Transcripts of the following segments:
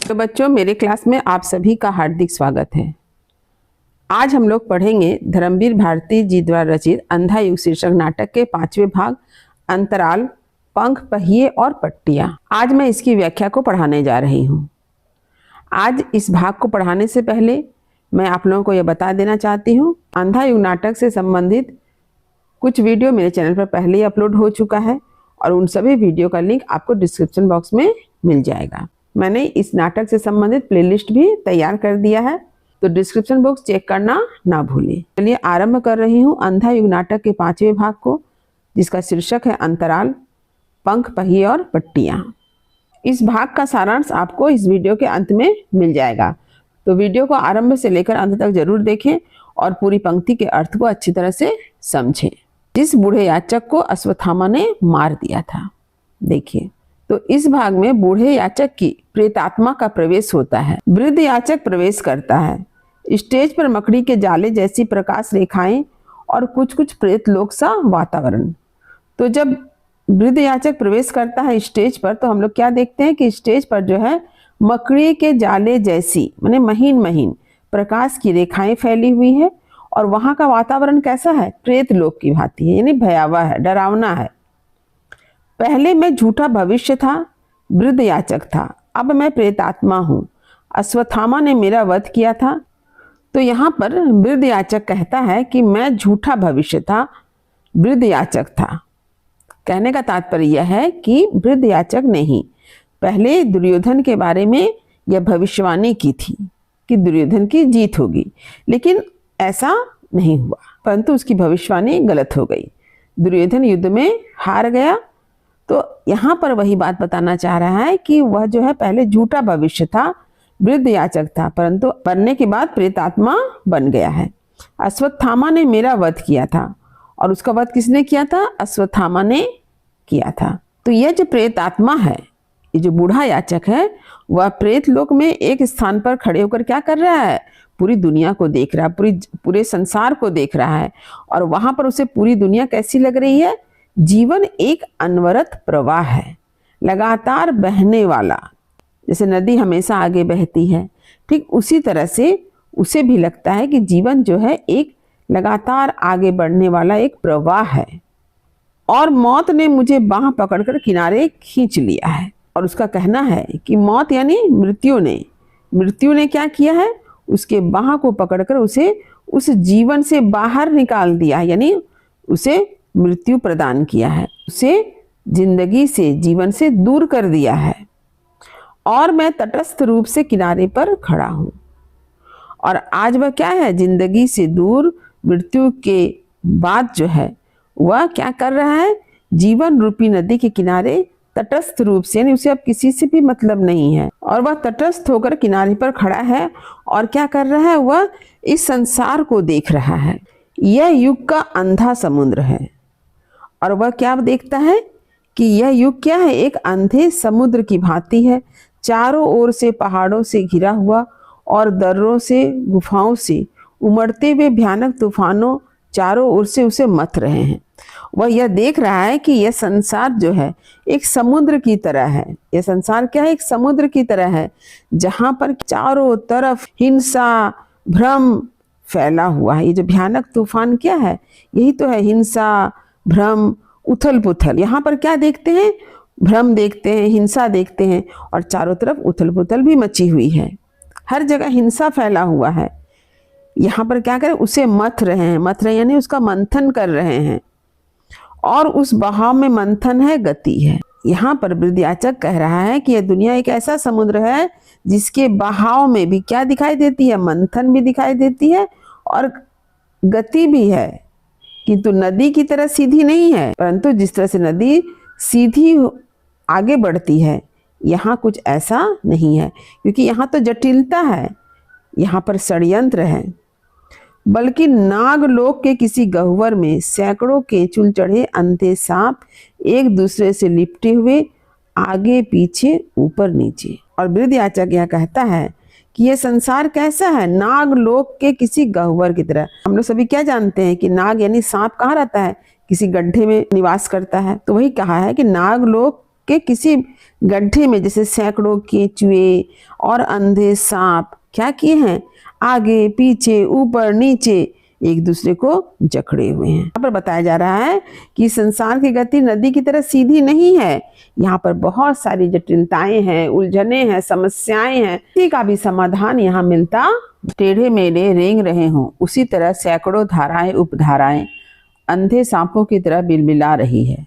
तो बच्चों, मेरे क्लास में आप सभी का हार्दिक स्वागत है। आज हम लोग पढ़ेंगे धर्मवीर भारती जी द्वारा रचित अंधा युग शीर्षक नाटक के 5वें भाग अंतराल, पंख, पहिए और पट्टियां। आज मैं इसकी व्याख्या को पढ़ाने जा रही हूँ। आज इस भाग को पढ़ाने से पहले मैं आप लोगों को यह बता देना चाहती हूँ, अंधा युग नाटक से संबंधित कुछ वीडियो मेरे चैनल पर पहले ही अपलोड हो चुका है और उन सभी वीडियो का लिंक आपको डिस्क्रिप्शन बॉक्स में मिल जाएगा। मैंने इस नाटक से संबंधित प्लेलिस्ट भी तैयार कर दिया है, तो डिस्क्रिप्शन बॉक्स चेक करना ना भूलें। चलिए आरंभ कर रही हूँ अंधा युग नाटक के 5वें भाग को, जिसका शीर्षक है अंतराल, पंख, पहिए और पट्टियां। इस भाग का सारांश आपको इस वीडियो के अंत में मिल जाएगा, तो वीडियो को आरंभ से लेकर अंत तक जरूर देखें और पूरी पंक्ति के अर्थ को अच्छी तरह से समझें। जिस बूढ़े याचक को अश्वत्थामा ने मार दिया था, देखिए, तो इस भाग में बूढ़े याचक की प्रेतात्मा का प्रवेश होता है। वृद्ध याचक प्रवेश करता है। स्टेज पर मकड़ी के जाले जैसी प्रकाश रेखाएं और कुछ कुछ प्रेत लोक सा वातावरण। तो जब वृद्ध याचक प्रवेश करता है स्टेज पर, तो हम लोग क्या देखते हैं कि स्टेज पर जो है मकड़ी के जाले जैसी माने महीन महीन प्रकाश की रेखाएं फैली हुई है और वहां का वातावरण कैसा है? प्रेत लोक की भांति है, यानी भयावह है, डरावना है। पहले मैं झूठा भविष्य था, वृद्ध याचक था, अब मैं प्रेतात्मा हूं। अश्वत्थामा ने मेरा वध किया था। तो यहाँ पर वृद्ध याचक कहता है कि मैं झूठा भविष्य था, वृद्ध याचक था। कहने का तात्पर्य यह है कि वृद्ध याचक ने ही पहले दुर्योधन के बारे में यह भविष्यवाणी की थी कि दुर्योधन की जीत होगी, लेकिन ऐसा नहीं हुआ, परंतु उसकी भविष्यवाणी गलत हो गई। दुर्योधन युद्ध में हार गया। तो यहाँ पर वही बात बताना चाह रहा है कि वह जो है पहले झूठा भविष्य था, वृद्ध याचक था, परंतु बनने के बाद प्रेतात्मा बन गया है। अश्वत्थामा ने मेरा वध किया था, और उसका वध किसने किया था? अश्वत्थामा ने किया था। तो यह जो प्रेतात्मा है, ये जो बूढ़ा याचक है, वह प्रेत लोक में एक स्थान पर खड़े होकर क्या कर रहा है? पूरी दुनिया को देख रहा है, पूरे संसार को देख रहा है। और वहां पर उसे पूरी दुनिया कैसी लग रही है? जीवन एक अनवरत प्रवाह है, लगातार बहने वाला। जैसे नदी हमेशा आगे बहती है, ठीक उसी तरह से उसे भी लगता है कि जीवन जो है एक लगातार आगे बढ़ने वाला एक प्रवाह है। और मौत ने मुझे बांह पकड़कर किनारे खींच लिया है। और उसका कहना है कि मौत यानी मृत्यु ने क्या किया है? उसके बांह को पकड़कर उसे उस जीवन से बाहर निकाल दिया, यानी उसे मृत्यु प्रदान किया है, उसे जिंदगी से, जीवन से दूर कर दिया है। और मैं तटस्थ रूप से किनारे पर खड़ा हूं। और आज वह क्या है? जिंदगी से दूर, मृत्यु के बाद जो है वह क्या कर रहा है? जीवन रूपी नदी के किनारे तटस्थ रूप से, यानी उसे अब किसी से भी मतलब नहीं है, और वह तटस्थ होकर किनारे पर खड़ा है। और क्या कर रहा है? वह इस संसार को देख रहा है। यह युग का अंधा समुद्र है। और वह क्या देखता है कि यह युग क्या है? एक अंधे समुद्र की भांति है, चारों ओर से पहाड़ों से घिरा हुआ और दर्रों से, गुफाओं से उमड़ते हुए भयानक तूफानों चारों ओर से उसे मथ रहे हैं। वह यह देख रहा है कि यह संसार जो है एक समुद्र की तरह है। यह संसार क्या है? एक समुद्र की तरह है, जहां पर चारों तरफ हिंसा, भ्रम फैला हुआ है। ये जो भयानक तूफान क्या है? यही तो है, हिंसा, भ्रम, उथल पुथल। यहाँ पर क्या देखते हैं? भ्रम देखते हैं, हिंसा देखते हैं, और चारों तरफ उथल पुथल भी मची हुई है। हर जगह हिंसा फैला हुआ है। यहाँ पर क्या करें? उसे मथ रहे हैं, यानी उसका मंथन कर रहे हैं। और उस बहाव में मंथन है, गति है। यहाँ पर वृद्ध याचक कह रहा है कि यह दुनिया एक ऐसा समुद्र है जिसके बहाव में भी क्या दिखाई देती है? मंथन भी दिखाई देती है और गति भी है, किंतु नदी की तरह सीधी नहीं है। परंतु जिस तरह से नदी सीधी आगे बढ़ती है, यहाँ कुछ ऐसा नहीं है, क्योंकि यहाँ तो जटिलता है, यहाँ पर षड्यंत्र है। बल्कि नागलोक के किसी गह्वर में सैकड़ों केंचुल चढ़े अंधे सांप एक दूसरे से लिपटे हुए, आगे पीछे, ऊपर नीचे। और वृद्ध याचक यह कहता है कि यह संसार कैसा है? नागलोक के किसी गह्वर की तरह। हम लोग सभी क्या जानते हैं कि नाग यानी सांप कहाँ रहता है? किसी गड्ढे में निवास करता है। तो वही कहा है कि नागलोक के किसी गड्ढे में जैसे सैकड़ों केंचुए और अंधे सांप क्या किए हैं, आगे पीछे ऊपर नीचे एक दूसरे को जकड़े हुए हैं। यहाँ पर बताया जा रहा है कि संसार की गति नदी की तरह सीधी नहीं है, यहाँ पर बहुत सारी जटिलताएं हैं, उलझने हैं, समस्याएं हैं, किसी का भी समाधान यहाँ मिलता। टेढ़े मेढ़े रेंग रहे हों उसी तरह सैकड़ों धाराएं उपधाराएं अंधे सांपों की तरह बिलबिला रही है।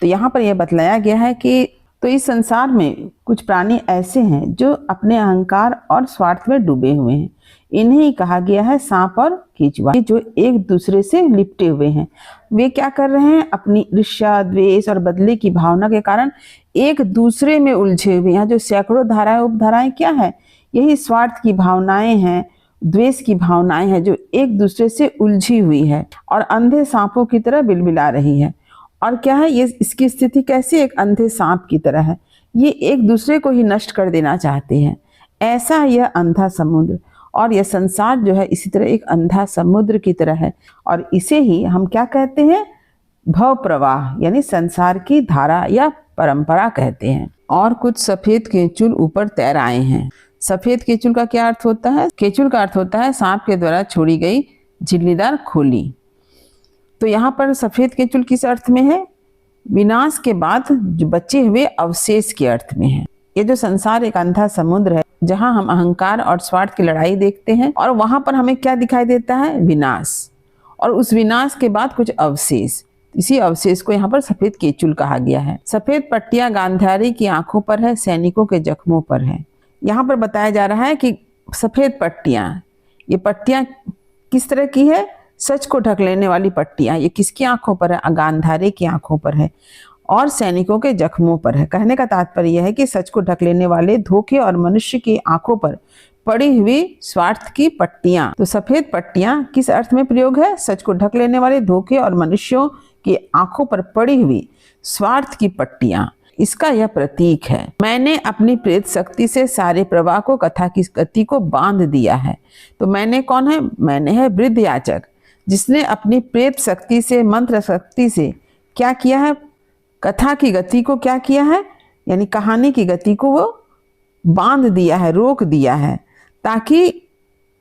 तो यहाँ पर यह बतलाया गया है कि तो इस संसार में कुछ प्राणी ऐसे हैं जो अपने अहंकार और स्वार्थ में डूबे हुए हैं। इन्हें कहा गया है सांप और केंचुआ, जो एक दूसरे से लिपटे हुए हैं। वे क्या कर रहे हैं, अपनी ईर्ष्या, द्वेष और बदले की भावना के कारण एक दूसरे में उलझे हुए हैं। जो सैकड़ों धाराएं उपधाराएं क्या है, यही स्वार्थ की भावनाएं हैं, द्वेष की भावनाएं हैं, जो एक दूसरे से उलझी हुई है और अंधे सांपों की तरह बिलबिला रही है। और क्या है ये, इसकी स्थिति कैसी, एक अंधे सांप की तरह है। ये एक दूसरे को ही नष्ट कर देना चाहते हैं। ऐसा यह अंधा समुद्र और यह संसार जो है इसी तरह एक अंधा समुद्र की तरह है। और इसे ही हम क्या कहते हैं, भव प्रवाह यानी संसार की धारा या परंपरा कहते हैं। और कुछ सफेद केंचुल ऊपर तैर आए हैं। सफेद केंचुल का क्या अर्थ होता है, केंचुल का अर्थ होता है सांप के द्वारा छोड़ी गई झिल्लीदार खोली। तो यहाँ पर सफेद केंचुल किस अर्थ में है, विनाश के बाद जो बचे हुए अवशेष के अर्थ में है। ये जो संसार एक अंधा समुद्र है जहाँ हम अहंकार और स्वार्थ की लड़ाई देखते हैं और वहां पर हमें क्या दिखाई देता है, विनाश, और उस विनाश के बाद कुछ अवशेष। इसी अवशेष को यहाँ पर सफेद केंचुल कहा गया है। सफेद पट्टियां गांधारी की आंखों पर है, सैनिकों के जख्मों पर है। यहाँ पर बताया जा रहा है कि सफेद पट्टियां, ये पट्टियां किस तरह की है, सच को ढक लेने वाली पट्टियां। ये किसकी आंखों पर है, गांधारी की आंखों पर है और सैनिकों के जख्मों पर है। कहने का तात्पर्य यह है कि सच को ढक लेने वाले धोखे और मनुष्य की आंखों पर पड़ी हुई स्वार्थ की पट्टियां। तो सफेद पट्टियां किस अर्थ में प्रयोग है, सच को ढक लेने वाले धोखे और मनुष्यों की आंखों पर पड़ी हुई स्वार्थ की पट्टियां, इसका यह प्रतीक है। मैंने अपनी प्रेत शक्ति से सारे प्रवाह को, कथा की गति को बांध दिया है। तो मैंने कौन है, मैंने है वृद्ध याचक, जिसने अपनी प्रेत शक्ति से, मंत्र शक्ति से क्या किया है, कथा की गति को क्या किया है, यानी कहानी की गति को वो बांध दिया है, रोक दिया है, ताकि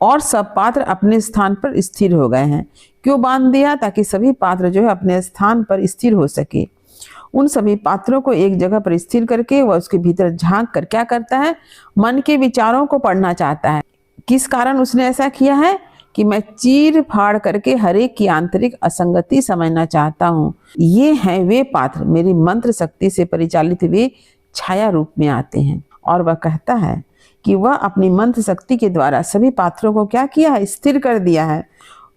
और सब पात्र अपने स्थान पर स्थिर हो गए हैं। क्यों बांध दिया, ताकि सभी पात्र जो है अपने स्थान पर स्थिर हो सके। उन सभी पात्रों को एक जगह पर स्थिर करके वह उसके भीतर झांक कर क्या करता है, मन के विचारों को पढ़ना चाहता है। किस कारण उसने ऐसा किया है कि मैं चीर फाड़ करके हर एक की आंतरिक असंगति समझना चाहता हूँ। ये हैं वे पात्र मेरी मंत्र शक्ति से परिचालित वे छाया रूप में आते हैं। और वह कहता है कि वह अपनी मंत्र शक्ति के द्वारा सभी पात्रों को क्या किया है, स्थिर कर दिया है।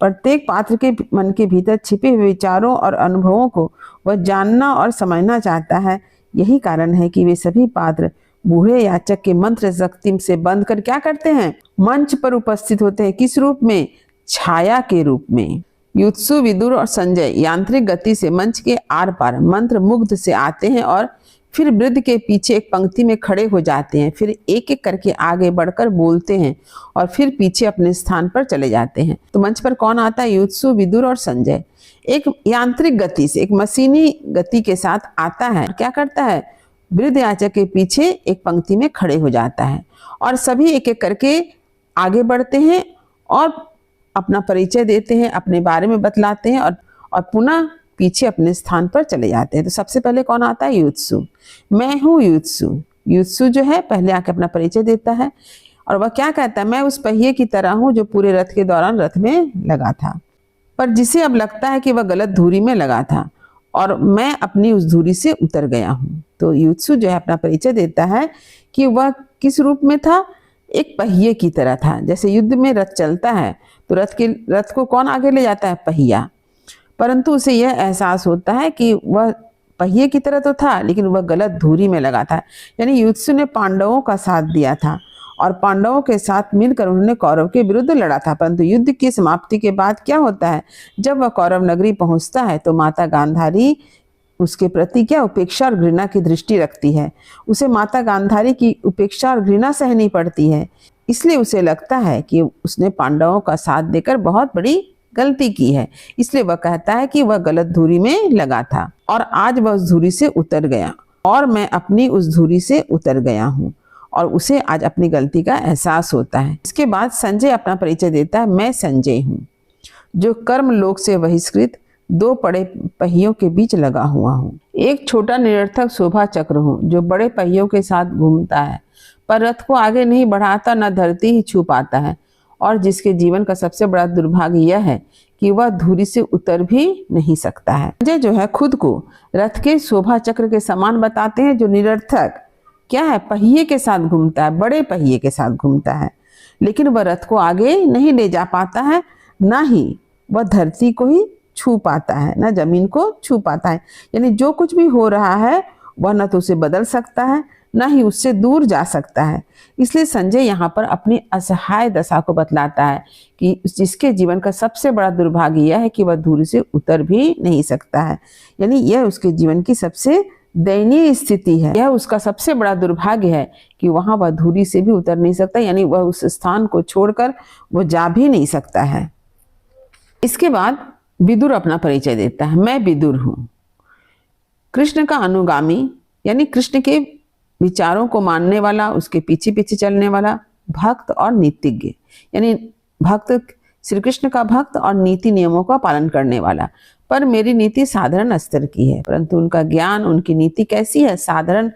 प्रत्येक पात्र के मन के भीतर छिपे हुए विचारों और अनुभवों को वह जानना और समझना चाहता है। यही कारण है कि वे सभी पात्र बूढ़े याचक के मंत्र शक्ति से बंध कर क्या करते हैं, मंच पर उपस्थित होते हैं। किस रूप में, छाया के रूप में। युत्सु, विदुर और संजय यांत्रिक गति से मंच के आर पार मंत्र मुग्ध से आते हैं और फिर वृद्ध के पीछे एक पंक्ति में खड़े हो जाते हैं। फिर एक एक करके आगे बढ़कर बोलते हैं और फिर पीछे अपने स्थान पर चले जाते हैं। तो मंच पर कौन आता है, युत्सु, विदुर और संजय। एक यांत्रिक गति से, एक मशीनी गति के साथ आता है। क्या करता है, वृद्ध याचक के पीछे एक पंक्ति में खड़े हो जाता है और सभी एक एक करके आगे बढ़ते हैं और अपना परिचय देते हैं, अपने बारे में बतलाते हैं और पुनः पीछे अपने स्थान पर चले जाते हैं। तो सबसे पहले कौन आता है, युत्सु। मैं हूँ युत्सु। युत्सु जो है पहले आके अपना परिचय देता है और वह क्या कहता है, मैं उस पहिए की तरह हूँ जो पूरे रथ के दौरान रथ में लगा था, पर जिसे अब लगता है कि वह गलत धुरी में लगा था और मैं अपनी उस धुरी से उतर गया हूँ। तो युत्सु जो है अपना परिचय देता है कि वह किस रूप में था, एक पहिए की तरह था। जैसे युद्ध में रथ चलता है तो रथ को कौन आगे ले जाता है, पहिया। परंतु उसे यह एहसास होता है कि वह पहिए की तरह तो था लेकिन वह गलत धुरी में लगा था। यानी युत्सु ने पांडवों का साथ दिया था और पांडवों के साथ मिलकर उन्होंने कौरव के विरुद्ध लड़ा था। परंतु युद्ध की समाप्ति के बाद क्या होता है, जब वह कौरव नगरी पहुंचता है तो माता गांधारी उसके प्रति क्या, उपेक्षा और घृणा की दृष्टि रखती है। उसे माता गांधारी की उपेक्षा और घृणा सहनी पड़ती है। इसलिए उसे लगता है कि उसने पांडवों का साथ देकर बहुत बड़ी गलती की है। इसलिए वह कहता है कि वह गलत धुरी में लगा था और आज वह उस धुरी से उतर गया और मैं अपनी उस धुरी से उतर गया हूँ और उसे आज अपनी गलती का एहसास होता है। इसके बाद संजय अपना परिचय देता है, मैं संजय हूँ जो कर्म लोक से बहिष्कृत दो बड़े पहियों के बीच लगा हुआ हूँ। एक छोटा निरर्थक शोभा चक्र हूँ जो बड़े पहियों के साथ घूमता है पर रथ को आगे नहीं बढ़ाता, न धरती ही छू पाता है, और जिसके जीवन का सबसे बड़ा दुर्भाग्य यह है कि वह धुरी से उतर भी नहीं सकता है। संजय जो है खुद को रथ के शोभा चक्र के समान बताते हैं जो निरर्थक क्या है, पहिए के साथ घूमता है, बड़े पहिए के साथ घूमता है, लेकिन वह रथ को आगे नहीं ले जा पाता है, ना ही वह धरती को ही छू पाता है, ना जमीन को छू पाता है। यानी जो कुछ भी हो रहा है वह न तो उसे बदल सकता है, ना ही उससे दूर जा सकता है। इसलिए संजय यहाँ पर अपनी असहाय दशा को बतलाता है कि जिसके जीवन का सबसे बड़ा दुर्भाग्य यह है कि वह धुरी से उतर भी नहीं सकता है। यानी यह उसके जीवन की सबसे दयनीय स्थिति है, यह उसका सबसे बड़ा दुर्भाग्य है कि वहां वह धुरी से भी उतर नहीं सकता, यानी वह उस स्थान को छोड़कर वह जा भी नहीं सकता है। इसके बाद विदुर अपना परिचय देता है, मैं विदुर हूं, कृष्ण का अनुगामी, यानी कृष्ण के विचारों को मानने वाला, उसके पीछे पीछे चलने वाला भक्त और नीतिज्ञ, यानी भक्त श्री कृष्ण का भक्त और नीति नियमों का पालन करने वाला। पर मेरी नीति साधारण स्तर की है, परंतु उनका ज्ञान, उनकी नीति कैसी है, साधारण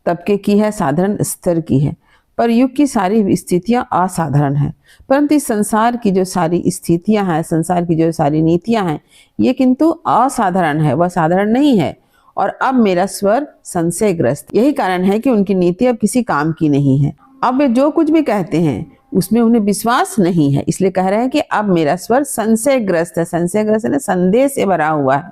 तबके की है, साधारण स्तर की है। पर युग की सारी स्थितियां असाधारण है, परंतु इस संसार की जो सारी स्थितियां हैं, संसार की जो सारी नीतियां हैं, ये किंतु असाधारण है, वह साधारण नहीं है। और अब मेरा स्वर संशयग्रस्त, यही कारण है कि उनकी नीति अब किसी काम की नहीं है। अब वे जो कुछ भी कहते हैं उसमें उन्हें विश्वास नहीं है, इसलिए कह रहे हैं कि अब मेरा स्वर संशयग्रस्त है। संशयग्रस्त है, संदेह से भरा हुआ है,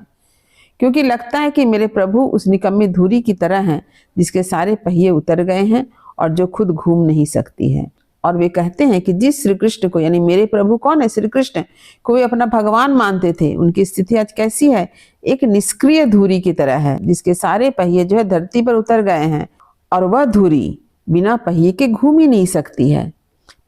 क्योंकि लगता है कि मेरे प्रभु उस निकम्मी धुरी की तरह हैं जिसके सारे पहिए उतर गए हैं और जो खुद घूम नहीं सकती है। और वे कहते हैं कि जिस श्री कृष्ण को, यानी मेरे प्रभु कौन है, श्री कृष्ण को वे अपना भगवान मानते थे, उनकी स्थिति आज कैसी है, एक निष्क्रिय धुरी की तरह है जिसके सारे पहिए जो है धरती पर उतर गए हैं और वह धुरी बिना पहिए के घूम ही नहीं सकती है।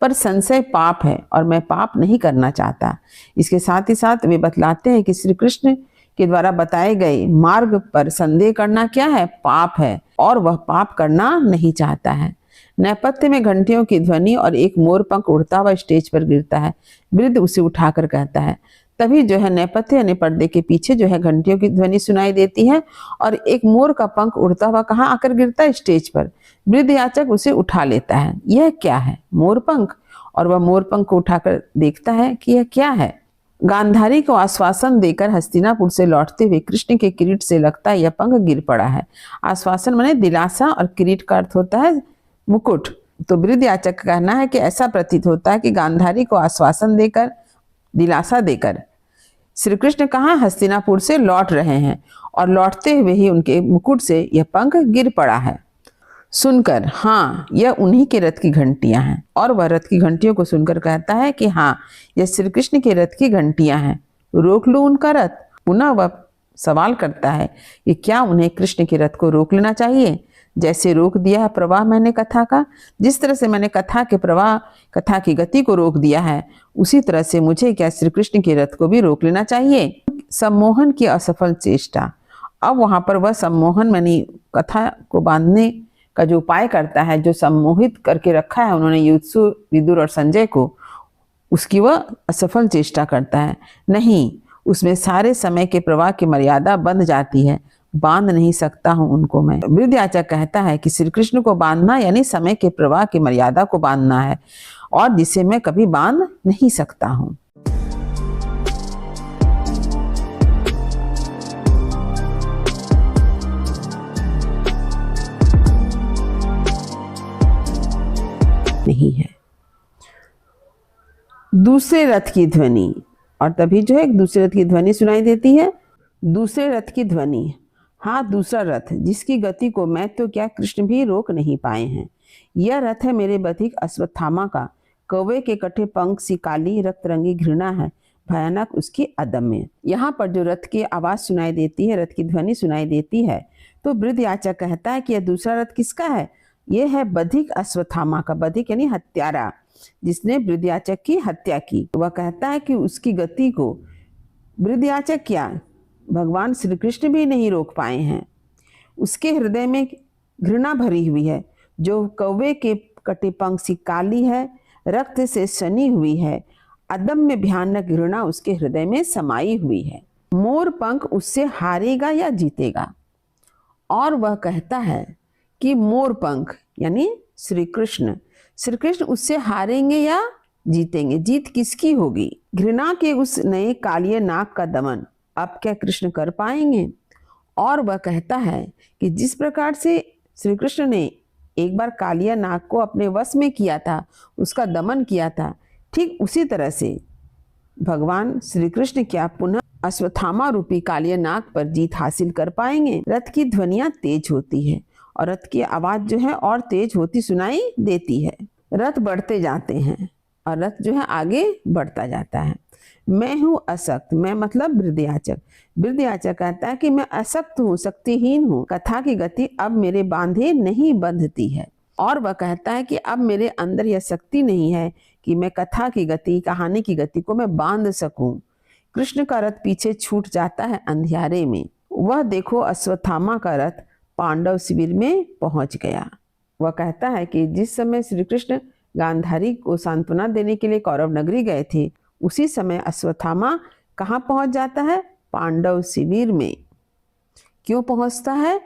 पर संशय पाप है और मैं पाप नहीं करना चाहता। इसके साथ ही साथ वे बतलाते हैं कि श्री कृष्ण के द्वारा बताए गए मार्ग पर संदेह करना क्या है, पाप है, और वह पाप करना नहीं चाहता है। नेपथ्य में घंटियों की ध्वनि और एक मोर पंख उड़ता हुआ स्टेज पर गिरता है। वृद्ध उसे उठाकर कहता है, तभी जो है नेपथ्य यानी पर्दे के पीछे जो है घंटियों की ध्वनि सुनाई देती है और एक मोर का पंख उड़ता हुआ कहाँ आकर गिरता है, स्टेज पर। वृद्ध याचक उसे उठा लेता है, यह क्या है, मोर पंख, और वह मोर पंख को उठाकर देखता है कि यह क्या है। गांधारी को आश्वासन देकर हस्तिनापुर से लौटते हुए कृष्ण के किरीट से लगता है यह पंख गिर पड़ा है। आश्वासन माने दिलासा और किरीट का अर्थ होता है मुकुट। तो वृद्ध याचक का कहना है कि ऐसा प्रतीत होता है कि गांधारी को आश्वासन देकर, दिलासा देकर श्री कृष्ण कहाँ हस्तिनापुर से लौट रहे हैं और लौटते हुए ही उनके मुकुट से यह पंख गिर पड़ा है। सुनकर, हाँ यह उन्हीं के रथ की घंटियां हैं, और वह रथ की घंटियों को सुनकर कहता है कि हाँ यह श्री कृष्ण के रथ की घंटियां हैं, रोक लो उनका रथ। पुनः वह सवाल करता है कि क्या उन्हें कृष्ण के रथ को रोक लेना चाहिए, जैसे रोक दिया है प्रवाह मैंने कथा का। जिस तरह से मैंने कथा के प्रवाह, कथा की गति को रोक दिया है, उसी तरह से मुझे क्या श्री कृष्ण के रथ को भी रोक लेना चाहिए। सम्मोहन की असफल चेष्टा। अब वहां पर वह सम्मोहन यानी कथा को बांधने का जो उपाय करता है, जो सम्मोहित करके रखा है उन्होंने युत्सु, विदुर और संजय को, उसकी वह असफल चेष्टा करता है। नहीं, उसमें सारे समय के प्रवाह की मर्यादा बंध जाती है, बांध नहीं सकता हूं उनको मैं। वृद्ध याचक कहता है कि श्री कृष्ण को बांधना यानी समय के प्रवाह की मर्यादा को बांधना है, और जिसे मैं कभी बांध नहीं सकता हूं। नहीं है। दूसरे रथ की ध्वनि, और तभी जो है एक दूसरे रथ की ध्वनि सुनाई देती है। दूसरे रथ की ध्वनि, हाँ दूसरा रथ जिसकी गति को मैं तो क्या कृष्ण भी रोक नहीं पाए हैं। यह रथ है मेरे बधिक अश्वत्थामा का, कौवे के कटे पंख सी काली रक्तरंगी घृणा है, भयानक उसकी अदम्य। यहाँ पर जो रथ की आवाज सुनाई देती है, रथ की ध्वनि सुनाई देती है, तो वृद्ध याचक कहता है कि यह दूसरा रथ किसका है, यह है बधिक अश्वत्थामा का। बधिक यानी हत्यारा, जिसने वृद्ध याचक की हत्या की। वह कहता है कि उसकी गति को वृद्ध याचक क्या, भगवान श्री कृष्ण भी नहीं रोक पाए हैं। उसके हृदय में घृणा भरी हुई है, जो कौवे के कटे पंख सी काली है, रक्त से सनी हुई है। अदम्य भयानक घृणा उसके हृदय में समाई हुई है। मोर पंख उससे हारेगा या जीतेगा? और वह कहता है कि मोर पंख यानी श्री कृष्ण उससे हारेंगे या जीतेंगे? जीत किसकी होगी? घृणा के उस नए कालिए नाग का दमन अब क्या कृष्ण कर पाएंगे? और वह कहता है कि जिस प्रकार से श्री कृष्ण ने एक बार कालिया नाग को अपने वश में किया था, उसका दमन किया था, ठीक उसी तरह से भगवान श्री कृष्ण क्या पुनः अश्वत्थामा रूपी कालिया नाग पर जीत हासिल कर पाएंगे? रथ की ध्वनियां तेज होती है और रथ की आवाज जो है और तेज होती सुनाई देती है। रथ बढ़ते जाते हैं और रथ जो है आगे बढ़ता जाता है। मैं हूँ असक्त, मैं मतलब वृद्धयाचक। वृद्धयाचक कहता है कि मैं असक्त हूँ, शक्तिहीन हूँ। कथा की गति अब मेरे बांधे नहीं बंधती है। और वह कहता है कि अब मेरे अंदर यह शक्ति नहीं है कि मैं कथा की गति, कहानी की गति को मैं बांध सकूं। कृष्ण का रथ पीछे छूट जाता है अंधियारे में। वह देखो अश्वत्थामा का रथ पांडव शिविर में पहुंच गया। वह कहता है कि जिस समय श्री कृष्ण गांधारी को सांत्वना देने के लिए कौरव नगरी गए थे, उसी समय अश्वत्थामा कहाँ पहुंच जाता है? पांडव शिविर में। क्यों पहुंचता है?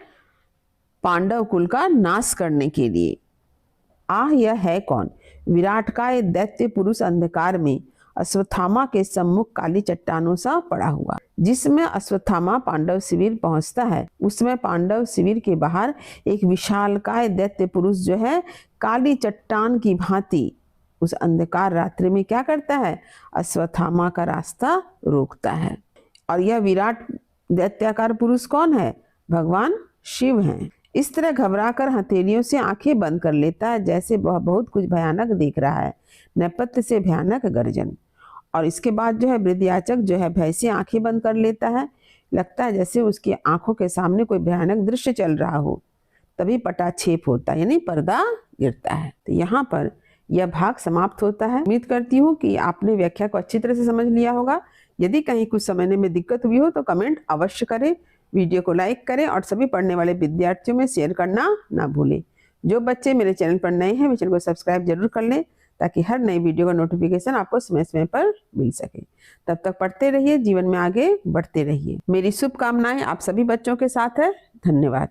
पांडव कुल का नाश करने के लिए। आह, यह है कौन? विराटकाय दैत्य पुरुष अंधकार में अश्वत्थामा के सम्मुख काली चट्टानों सा पड़ा हुआ। जिसमें अश्वत्थामा पांडव शिविर पहुंचता है, उसमें पांडव शिविर के बाहर एक विशालकाय दैत्य पुरुष जो है काली चट्टान की भांति उस अंधकार रात्रि में क्या करता है? अश्वत्थामा का रास्ता रोकता है। और यह विराट दैत्याकार पुरुष कौन है? भगवान शिव हैं। इस तरह घबराकर हथेलियों से आंखें बंद कर लेता है, जैसे वह बहुत कुछ भयानक देख रहा है। नेपथ्य से भयानक गर्जन। और इसके बाद जो है वृद्धयाचक जो है भय से आंखें बंद कर लेता है। लगता है जैसे उसकी आंखों के सामने कोई भयानक दृश्य चल रहा हो। तभी पटाक्षेप होता है, यानी पर्दा गिरता है। तो यहाँ पर यह भाग समाप्त होता है। उम्मीद करती हूँ कि आपने व्याख्या को अच्छी तरह से समझ लिया होगा। यदि कहीं कुछ समझने में दिक्कत हुई हो तो कमेंट अवश्य करें, वीडियो को लाइक करें और सभी पढ़ने वाले विद्यार्थियों में शेयर करना ना भूलें। जो बच्चे मेरे चैनल पर नए हैं, वे चैनल को सब्सक्राइब जरूर कर लें, ताकि हर नई वीडियो का नोटिफिकेशन आपको समय समय पर मिल सके। तब तक पढ़ते रहिए, जीवन में आगे बढ़ते रहिए। मेरी शुभकामनाएं आप सभी बच्चों के साथ है। धन्यवाद।